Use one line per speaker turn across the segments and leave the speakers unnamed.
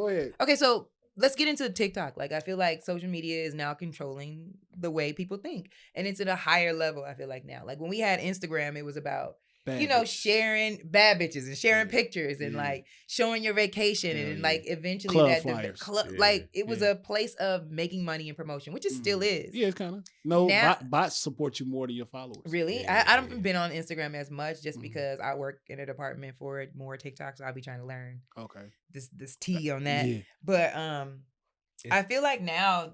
Go ahead.
Okay, so let's get into TikTok. Like, I feel like social media is now controlling the way people think, and it's at a higher level. I feel like now, like when we had Instagram, it was about sharing bad bitches and sharing pictures and like showing your vacation and like eventually
club
that
flyers.
like it was a place of making money and promotion, which it still is.
Yeah, it's kind of bots support you more than your followers.
Really, I haven't been on Instagram as much just because I work in a department for it more TikTok, so I'll be trying to learn.
Okay,
this tea on that, but I feel like now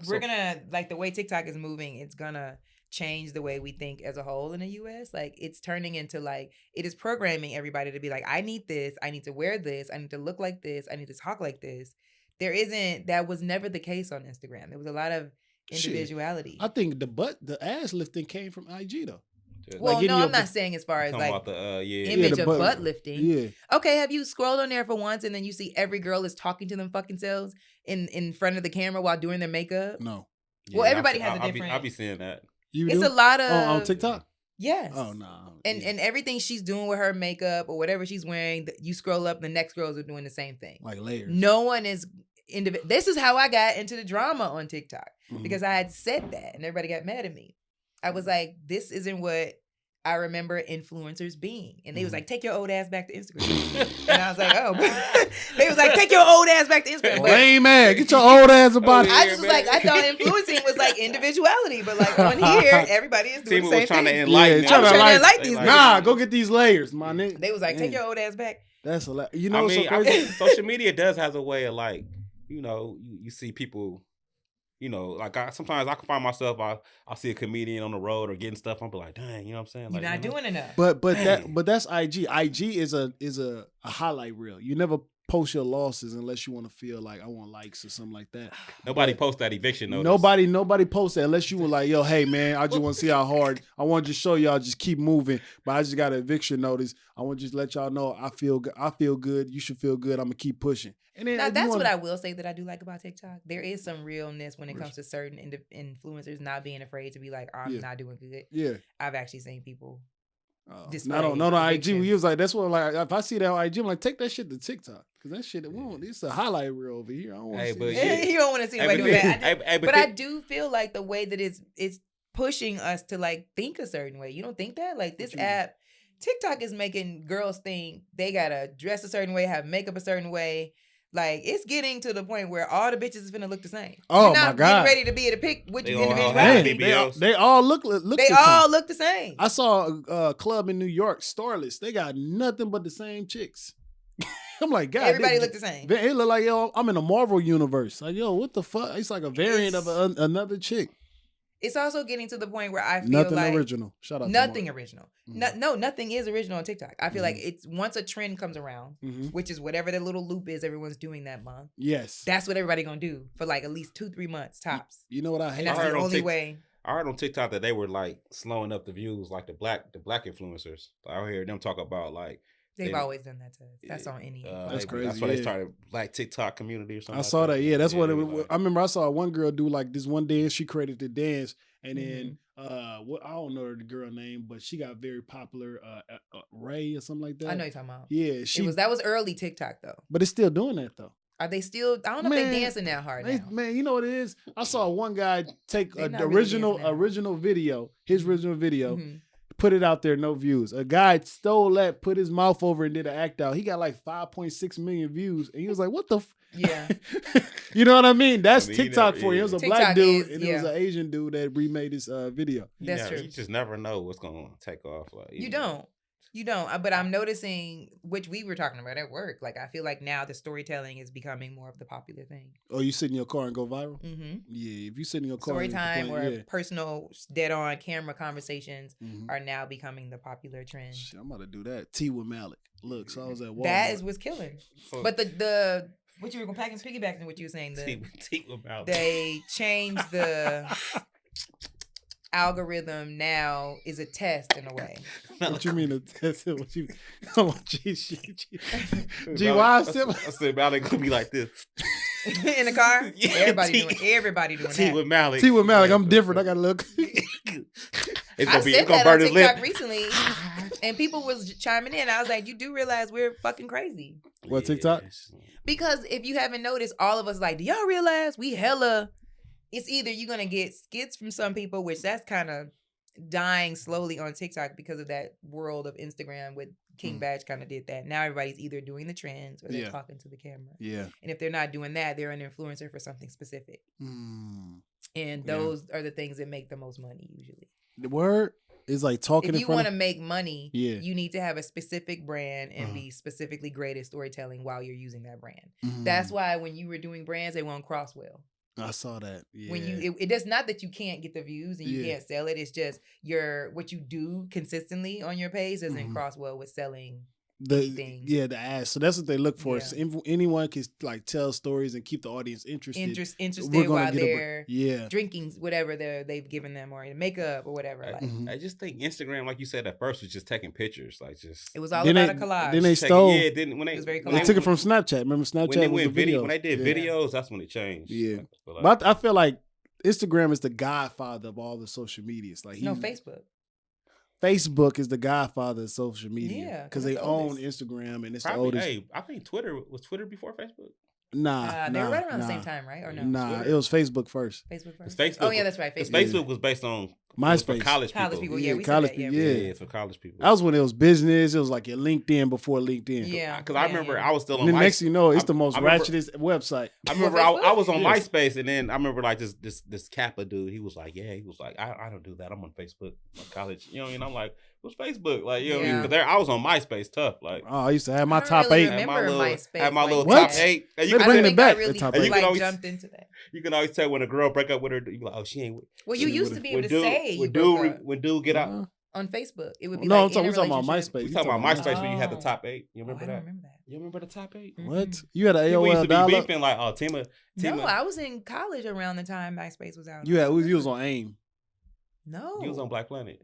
we're gonna like the way TikTok is moving. It's gonna change the way we think as a whole in the US. Like it's turning into like it is programming everybody to be like, I need this, I need to wear this, I need to look like this, I need to talk like this. That was never the case on Instagram. There was a lot of individuality.
I think the ass lifting came from IG though.
Well, like, no, I'm not saying as far as like about the image of butt lifting. Yeah. Okay, have you scrolled on there for once and then you see every girl is talking to them fucking selves in front of the camera while doing their makeup?
No.
Well, everybody has a different.
I'll be seeing that.
It's a lot of
on TikTok.
Yes.
Oh no.
And everything she's doing with her makeup or whatever she's wearing, you scroll up, the next girls are doing the same thing.
Like layers.
No one is This is how I got into the drama on TikTok because I had said that and everybody got mad at me. I was like, this isn't what I remember influencers being. And they was like, take your old ass back to Instagram. And I was like, oh. They was like, take your old ass back to Instagram.
Lame ass. Get your old ass about it.
I just was like, I thought influencing was like individuality. But like on here, everybody is doing the same
trying
thing.
to enlighten
trying to enlighten these
niggas. Nah, go get these layers, my nigga.
They was like, take your old ass back.
That's a lot. You know,
social media does has a way of like, you know, you see people, you know, like sometimes I can find myself, I'll see a comedian on the road or getting stuff, I'm like, dang, you know what I'm saying? Like,
you're not doing enough.
But that's IG. IG is a highlight reel. You never post your losses unless you want to feel like I want likes or something like that.
Nobody posts that eviction notice.
Nobody posts that unless you were like, yo, hey man, I just want to see how hard. I want to just show y'all, just keep moving. But I just got an eviction notice. I want to just let y'all know I feel good. You should feel good. I'm gonna keep pushing. And then
now that's what I will say that I do like about TikTok. There is some realness when it comes to certain influencers not being afraid to be like, oh, I'm not doing good.
Yeah,
I've actually seen people.
No, IG. He was like, that's what like if I see that on IG, I'm like, take that shit to TikTok because that shit it's a highlight reel over here. I don't want to see it.
You don't want to see anybody doing that. But I do feel like the way that it's pushing us to like think a certain way. You don't think that? Like this app, TikTok is making girls think they gotta dress a certain way, have makeup a certain way. Like it's getting to the point where all the bitches is gonna look the same.
Oh
You're not
my god!
Getting ready to be able to pick which individuality.
They all look.
They all look the same.
I saw a club in New York, Starless. They got nothing but the same chicks. I'm like, God,
everybody look the same.
It look like yo, I'm in a Marvel universe. Like yo, what the fuck? It's like a variant of another chick.
It's also getting to the point where I feel
nothing
like
original. Shout out.
Nothing original. No, nothing is original on TikTok. I feel like it's once a trend comes around, which is whatever the little loop is everyone's doing that month.
Yes,
that's what everybody gonna do for like at least 2-3 months tops.
You know what I hate?
And that's the only way.
I heard on TikTok that they were like slowing up the views, like the black influencers. I heard them talk about like.
They've always done that to us. That's on any.
That's crazy.
That's why they started like TikTok community or something.
I saw that. Yeah, that's what it was. I remember I saw one girl do like this one dance. She created the dance, and then what I don't know the girl name, but she got very popular. Ray or something like that.
I know you're talking about.
Yeah,
that was early TikTok though.
But it's still doing that though.
Are they still? I don't know if they dancing that hard now.
Man, you know what it is? I saw one guy take the original video, his original video. Put it out there, no views. A guy stole that, put his mouth over and did an act out. He got like 5.6 million views. And he was like, what the
Yeah.
You know what I mean? That's TikTok for you. It was a
TikTok
black dude and it was an Asian dude that remade this video.
That's true.
You just never know what's going to take off. Like,
you don't. But I'm noticing, which we were talking about at work, like I feel like now the storytelling is becoming more of the popular thing.
Oh, you sit in your car and go viral?
Mm-hmm.
Yeah, if you sit in your car.
Story time or personal dead-on camera conversations are now becoming the popular trend.
Shit, I'm about to do that. Tea with Malik. Look, so I was at Walmart.
That is what's killing. But the what you were going to piggyback on what you were saying,
tea with Malik.
They changed the algorithm now is a test in a way.
What you mean a test? What you? Oh, G, why I
said Malik gonna be like this
in the car. Yeah, everybody doing
Tea
that.
with Malik.
Tea with Malik. I'm different. I gotta look.
I said that on TikTok recently, And people was chiming in. I was like, you do realize we're fucking crazy.
What, TikTok?
Because if you haven't noticed, all of us like, do y'all realize we hella... It's either you're going to get skits from some people, which that's kind of dying slowly on TikTok because of that world of Instagram with King Badge kind of did that. Now everybody's either doing the trends or they're talking to the camera.
Yeah.
And if they're not doing that, they're an influencer for something specific. And those are the things that make the most money usually.
The word is like talking.
If you want to make money,
yeah,
you need to have a specific brand and be specifically great at storytelling while you're using that brand. That's why when you were doing brands, they won't cross well.
I saw that. Yeah.
When it does not that you can't get the views and you can't sell it. It's just what you do consistently on your page doesn't cross well with selling things.
Yeah, the ads. So that's what they look for. Yeah. So anyone can like tell stories and keep the audience interested.
Interested while they're drinking whatever they've given them or makeup or whatever.
I just think Instagram, like you said at first, was just taking pictures. Like
it was all about a collage.
Then they stole.
When
they took it from Snapchat. Remember Snapchat
when they did videos, that's when it changed.
Yeah, but I feel like Instagram is the godfather of all the social medias. Like
Facebook.
Facebook is the godfather of social media because they own Instagram and it's the oldest.
Hey, I think Twitter was Twitter before Facebook.
Nah, they were right around the same time, right? Or no?
Nah, it was Facebook first.
Oh yeah, that's right.
Facebook was based on
MySpace.
For college people.
Yeah,
college
people.
Yeah,
for college people.
That was when it was business. It was like your LinkedIn before LinkedIn.
Yeah, because I remember I was still on.
And then next thing you know, it's the most ratchetest website.
I remember I was on MySpace, and then I remember like this Kappa dude. He was like, I don't do that. I'm on Facebook, college. You know, and I'm like, what's Facebook? Like, you know, because I was on MySpace tough. Like,
I used to have my top 8.
Had
my little top 8.
They're bringing it back.
Jumped into that.
You can always tell when a girl break up with her. You like, oh, she ain't.
Well, you used to be able to say
when dude get out
on Facebook, it would be
no. We're talking about MySpace.
We talking about MySpace when you had the top 8. You remember
that?
I don't remember that. You remember the top 8?
What? You had an AOL
we used to be
dial-up?
beefing like, Tima.
No, I was in college around the time MySpace was out.
You was on AIM.
No,
you was on Black Planet.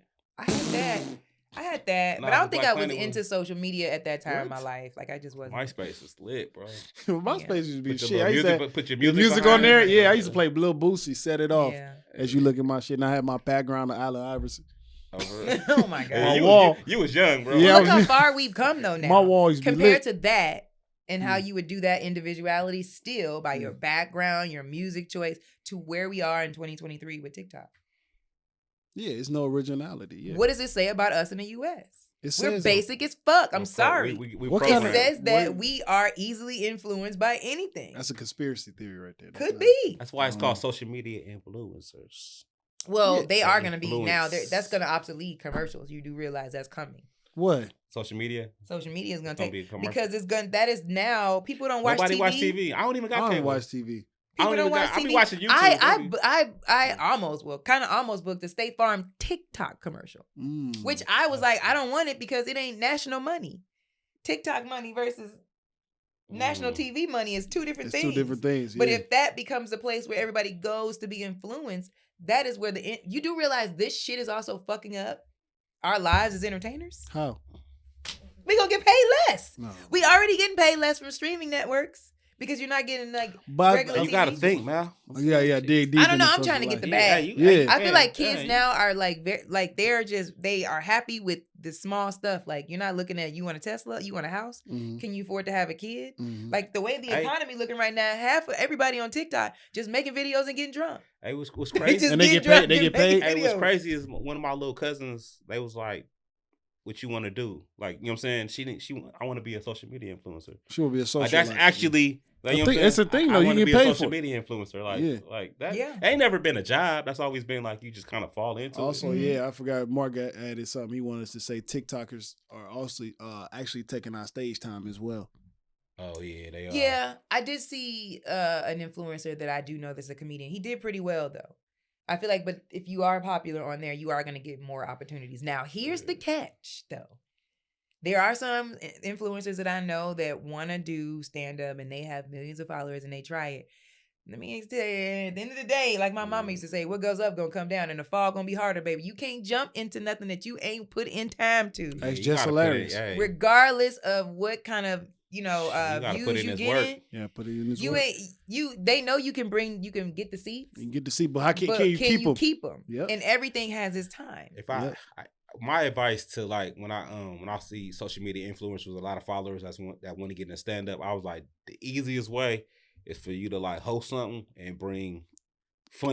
I had that, but I don't think I was into social media at that time in my life. Like I just wasn't.
MySpace was lit, bro.
MySpace used to be shit.
Put your
music on there. Yeah, I used to play Lil Boosie, Set It Off. As you look at my shit, and I had my background of Allen Iverson.
Oh my god!
My wall.
You was young, bro.
Yeah, look how far we've come though now.
My wall used to be
compared to that, and how you would do that individuality still by your background, your music choice, to where we are in 2023 with TikTok.
Yeah, it's no originality. Yeah.
What does it say about us in the U.S.?
We're
basic as fuck. I'm sorry.
It
says that we are easily influenced by anything.
That's a conspiracy theory right there.
Could be.
That's why it's called social media influencers.
Well, they are going to be now. That's going to obsolete commercials. You do realize that's coming.
What?
Social media?
Social media is going to take because it's going. That is now. People don't watch TV.
Nobody watch TV. I don't even got cable.
I don't watch TV.
People don't watch TV.
I be watching YouTube.
I almost booked a State Farm TikTok commercial, which I was like, I don't want it because it ain't national money. TikTok money versus national TV money is two different things.
2 different things.
But if that becomes a place where everybody goes to be influenced, that is where you do realize this shit is also fucking up our lives as entertainers.
How?
We gonna get paid less.
No.
We already getting paid less from streaming networks. Because you're not getting regular TV.
You gotta think, man.
Yeah, dig deep.
I don't know. I'm trying to get the bag. I feel like kids now are they are happy with the small stuff. Like you're not looking at you want a Tesla, you want a house. Can you afford to have a kid? Like the way the economy looking right now, half of everybody on TikTok just making videos and getting drunk.
Hey, what's crazy?
And they get paid.
Hey, what's crazy is one of my little cousins. They was like, what you want to do? Like, you know what I'm saying? I want to be a social media influencer.
She will be a social.
Like, that's actually. Like, you know
it's a thing though. You get paid for
social media influencer. Like that. Yeah. Ain't never been a job. That's always been like you just kind of fall into.
Also, I forgot. Mark added something. He wanted us to say TikTokers are also actually taking our stage time as well.
Oh yeah, they are.
Yeah, I did see an influencer that I do know that's a comedian. He did pretty well though. I feel like, but if you are popular on there, you are going to get more opportunities. Now, here's the catch though. There are some influencers that I know that want to do stand-up and they have millions of followers and they try it. Let me tell you, at the end of the day, like my mama used to say, what goes up gonna come down and the fall gonna be harder, baby. You can't jump into nothing that you ain't put in time to.
That's just hilarious.
Regardless of what kind of, views you get in.
Yeah, put it in his work.
They know you can get the seats.
You can get the seat, but can you keep them?
Yep. And everything has its time.
my advice to like when I see social media influencers with a lot of followers that want to get in stand up, I was like, the easiest way is for you to like host something and bring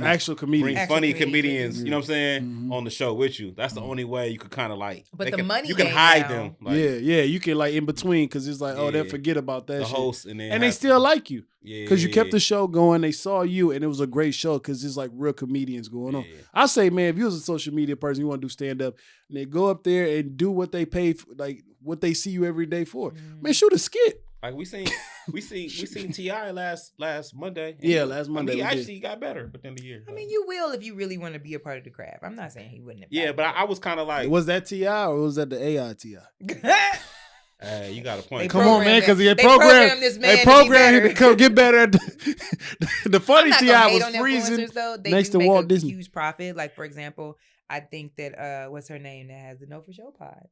actual
comedians, you know what I'm saying, on the show with you. That's the only way you could kind of like.
But the money
you can hide them.
Like, you can like in between because it's like they'll forget about that. The shit.
Host and
they still like you because you kept the show going. They saw you and it was a great show because it's like real comedians going on. I say, man, if you was a social media person, you want to do stand up, and they go up there and do what they pay for, like what they see you every day for. Man, shoot a skit.
Like we seen T.I. last Monday.
Last Monday.
He actually got better within the year.
I mean, you will if you really want to be a part of the craft. I'm not saying he wouldn't have.
Yeah, but I was kind of like,
was that T.I. or was that the AI T.I.?
Hey, you got a point.
Come on, man, because they programmed
this man
him to come get better at the funny T.I. was freezing next to Walt Disney.
Huge profit. Like, for example, I think that what's her name that has the Know For Show pod?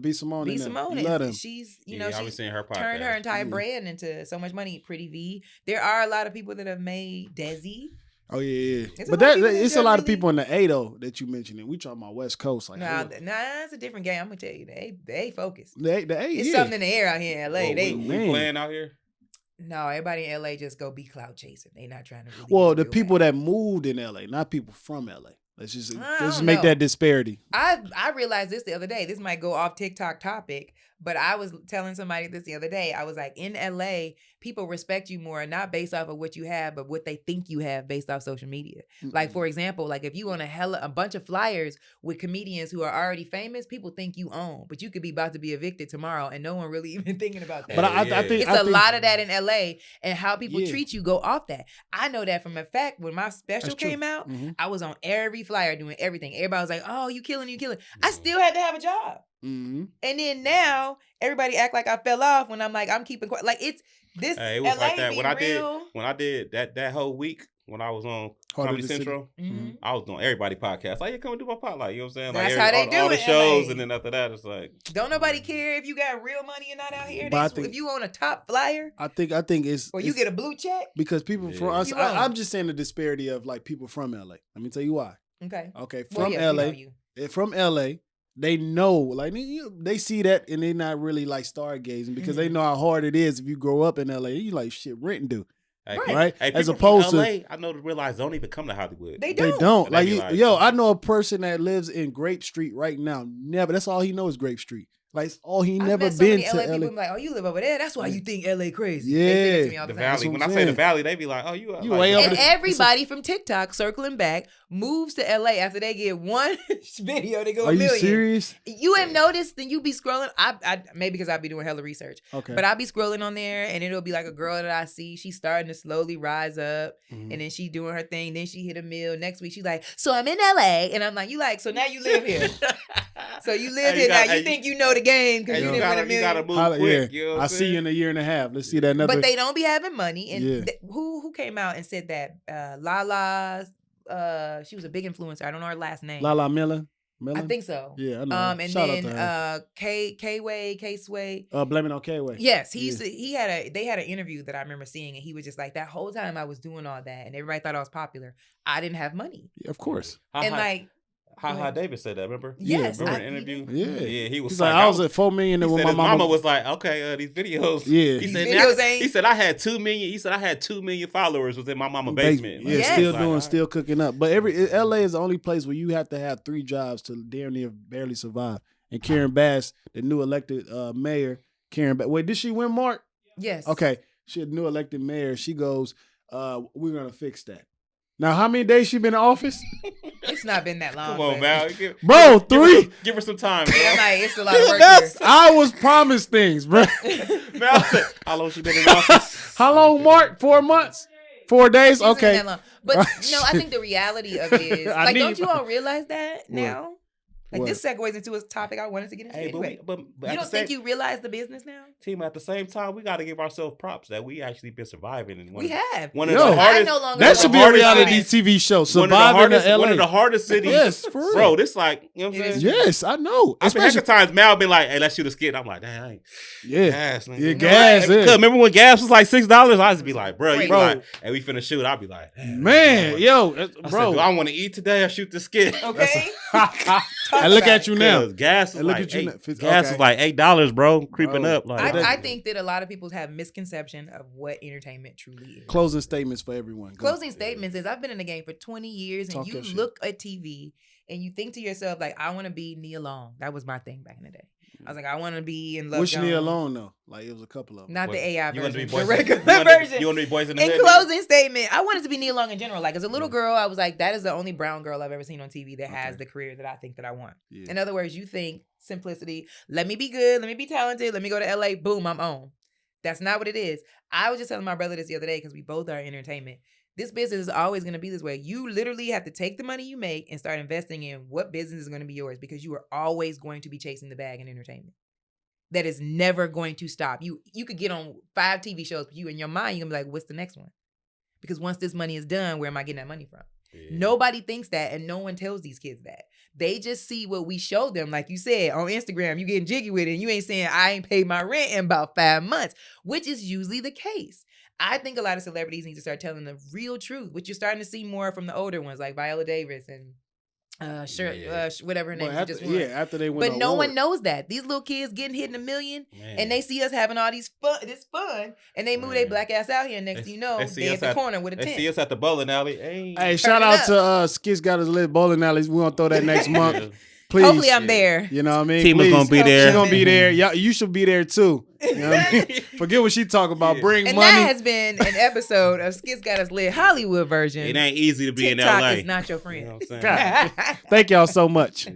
B. Simone.
B. Simone. She's
she's
seen her turned her entire brand into so much money. Pretty V. There are a lot of people that have made Desi.
Oh yeah. But it's a lot of people in the A though that you mentioned. We talking about West Coast. Like,
it's a different game. I'm gonna tell you, they focus.
The A,
it's something in the air out here in LA.
We playing out here.
No, everybody in LA just go be cloud chasing. They not trying to. Really
well, the people that moved in LA, not people from LA. Let's just make that disparity.
I realized this the other day. This might go off TikTok topic, but I was telling somebody this the other day. I was like, in LA, people respect you more, not based off of what you have, but what they think you have based off social media. Mm-hmm. Like, for example, like if you want a bunch of flyers with comedians who are already famous, people think you own, but you could be about to be evicted tomorrow and no one really even thinking about that.
But I think
it's a lot of that in LA, and how people treat you go off that. I know that from a fact. When my special came out, I was on every flyer doing everything. Everybody was like, oh, you killing. I still had to have a job. Mm-hmm. And then now everybody act like I fell off when I'm like, I'm keeping quiet. Like it was LA like that.
When I did that whole week when I was on Comedy Central, I was doing everybody podcast. Like, come and do my podcast. Like, you know what I'm saying?
That's
like
how they do
all
it.
The shows, and then after that, it's like,
don't nobody care if you got real money and not out here. If you on a top flyer,
I think it's
or you get a blue check
because people from us. I'm just saying the disparity of like people from LA. Let me tell you why. Okay. From LA. From LA. They know, like they see that, and they're not really like stargazing because they know how hard it is if you grow up in LA. You like shit rent and do, right?
Hey,
as opposed
LA,
to,
I know to realize don't even come to Hollywood.
They don't.
Like, I know a person that lives in Grape Street right now. Never. That's all he knows is Grape Street. Like, all he never been to LA.
People be like, oh, you live over there. That's why you think LA crazy.
Yeah,
the Valley. When I say the Valley, they be like, oh, you
way over.
And everybody from TikTok, circling back, moves to LA after they get one video. They go a million.
Are you serious?
You have noticed? Then you be scrolling. I maybe because I be doing hella research.
Okay.
But I be scrolling on there, and it'll be like a girl that I see. She's starting to slowly rise up, and then she doing her thing. Then she hit a mill. Next week she's like, so I'm in LA, and I'm like, you like, so now you live here. So you live here now. You think you know the game because you didn't win a million.
You gotta move quick. You know
I see you in a year and a half. Let's see that another.
But they don't be having money. And who came out and said that? Lala, she was a big influencer. I don't know her last name.
Lala Miller.
I think so.
Yeah, I know.
And shout then K-Sway.
Blame it on K-Way.
Yes, they had an interview that I remember seeing, and he was just like, that whole time I was doing all that, and everybody thought I was popular. I didn't have money.
Yeah, of course.
How David said that, remember?
Yes.
Remember an interview?
Yeah.
He was
He's like, I was at 4 million and when my
mama was like, okay, these videos.
Yeah.
He said I had 2 million. He said I had 2 million followers within my mama's basement.
Yeah, still cooking up. But LA is the only place where you have to have 3 jobs to damn near barely survive. And Karen Bass, the new elected mayor, wait, did she win, Mark?
Yes.
Okay. She a new elected mayor. She goes, we're gonna fix that. Now, how many days she been in office?
It's not been that long.
Come on, Val.
Bro, 3.
Give her some time, bro.
It's a lot of work here.
I was promised things, bro.
Val said, how long she been in office?
How long, Mark? 4 months? 4 days? Okay.
But no, I think the reality of it is, like, don't you all realize that now? Like, this segues into a topic I wanted to get into anyway. But you don't think you realize the business now?
Team, at the same time, we got to give ourselves props that we actually been surviving. And
we have.
One of the hardest,
that should be a reality TV show. Surviving in LA.
One of the hardest cities.
Yes, for real.
Bro, this like, you know what I'm saying?
Yes, I know.
I've been heck of times, Mal been like, hey, let's shoot a skit. I'm like, dang, gas.
Gas.
Remember when gas was like $6? I just be like, bro, you be like, hey, we finna shoot. I'll be like,
man, yo, bro.
Do I want to eat today or shoot the skit?
Okay. talk
And look
about
at you now.
Gas is
And look
like
at you
$8, gas is like $8, bro. Creeping
Bro.
up. Like
I think that a lot of people have misconception of what entertainment truly is.
Closing statements for everyone. Go.
Closing statements is I've been in the game for 20 years and
Talk
you
your shit.
look at TV and you think to yourself, like, I want to be Nia Long. That was my thing back in the day. I was like, I want to be in Love
Which
Jones.
Nia Long though? Like it was a couple of them.
Not the AI
you want to be
version,
boys?
the regular
You
version.
want to be boys in the
In
hood?
closing statement, I wanted to be Nia Long in general. Like as a little girl, I was like, that is the only brown girl I've ever seen on TV that has the career that I think that I want.
Yeah.
In other words, you think simplicity, let me be good, let me be talented, let me go to LA, boom, I'm on. That's not what it is. I was just telling my brother this the other day because we both are in entertainment. This business is always going to be this way. You literally have to take the money you make and start investing in what business is going to be yours because you are always going to be chasing the bag in entertainment. That is never going to stop. You could get on 5 TV shows, but you in your mind, you're going to be like, what's the next one? Because once this money is done, where am I getting that money from? Yeah. Nobody thinks that, and no one tells these kids that. They just see what we show them. Like you said, on Instagram, you getting jiggy with it, and you ain't saying, I ain't paid my rent in about 5 months, which is usually the case. I think a lot of celebrities need to start telling the real truth, which you're starting to see more from the older ones, like Viola Davis and whatever her name is.
After they went.
But no one knows that. These little kids getting hit in a million, and they see us having all this fun, and they move their black ass out here. Next thing you know, they at the corner with a tent.
They see us at the bowling alley.
Hey, shout out to Skits Got Us Lit Bowling Alleys. We gonna throw that next month. Please.
Hopefully I'm there.
You know what I mean?
Team is gonna be there.
She's gonna be there. You should be there too. You know what I mean? Forget what she talk about. Bring
and
money.
And that has been an episode of Skits Got Us Lit Hollywood version.
It ain't easy to be
TikTok
in LA.
is not your friend.
You know what I'm saying?
Thank y'all so much.
Yeah.